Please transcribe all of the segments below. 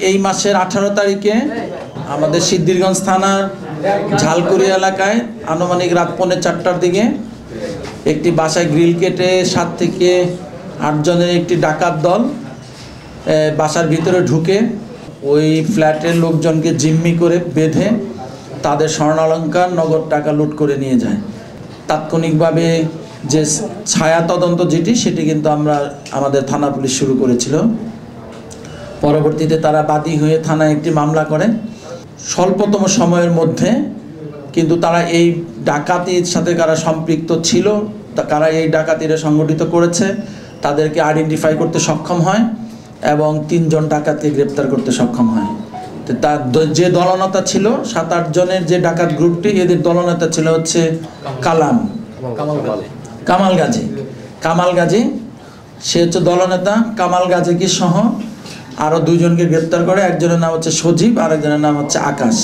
এই মাসের 18 তারিখে আমাদের সিদ্ধিরগঞ্জ থানার ঝালকুড়ি এলাকায় আনুমানিক রাত 4:45টার দিকে একটি বাসায় গ্রিল কেটে 7 থেকে 8 জনের একটি ডাকাত দল বাসার ভিতরে ঢুকে ওই ফ্ল্যাটের লোকজনকে জিম্মি করে বেঁধে তাদের স্বর্ণালংকার নগদ টাকা লুট করে নিয়ে যায়। তাৎক্ষণিকভাবে যে ছায়া তদন্ত যেটি সেটি কিন্তু আমাদের থানা পুলিশ শুরু করেছিল। পরবর্তীতে তারা বাদী হয়ে থানায় একটি মামলা করে স্বল্পতম সময়ের মধ্যে কিন্তু তারা এই ডাকাতির সাথে কারা সম্পৃক্ত ছিল, কারা এই ডাকাতিরা সংগঠিত করেছে তাদেরকে আইডেন্টিফাই করতে সক্ষম হয় এবং 3 জন ডাকাতকে গ্রেপ্তার করতে সক্ষম হয়। তো তার যে দলনেতা ছিল 7-8 জনের যে ডাকাত গ্রুপটি, এদের দলনেতা ছিল হচ্ছে কামাল গাজী। সে হচ্ছে দলনেতা। কামাল গাজীকে সহ আরও 2 জনকে গ্রেপ্তার করে। একজনের নাম হচ্ছে সজীব, আরেকজনের নাম হচ্ছে আকাশ।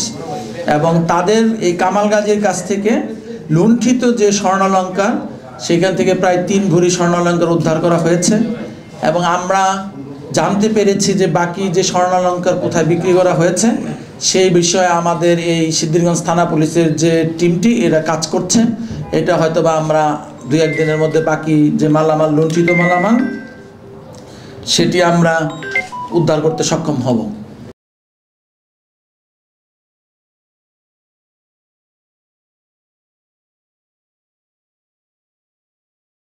এবং তাদের এই কামাল গাজীর কাছ থেকে লুণ্ঠিত যে স্বর্ণালংকার, সেখান থেকে প্রায় 3 ভরি স্বর্ণালংকার উদ্ধার করা হয়েছে। এবং আমরা জানতে পেরেছি যে বাকি যে স্বর্ণালংকার কোথায় বিক্রি করা হয়েছে সেই বিষয়ে আমাদের এই সিদ্ধিরগঞ্জ থানা পুলিশের যে টিমটি এরা কাজ করছে। এটা হয়তো বা আমরা 2-1 দিনের মধ্যে বাকি যে মালামাল, লুণ্ঠিত মালামাল, সেটি আমরা উদ্ধার করতে সক্ষম হব।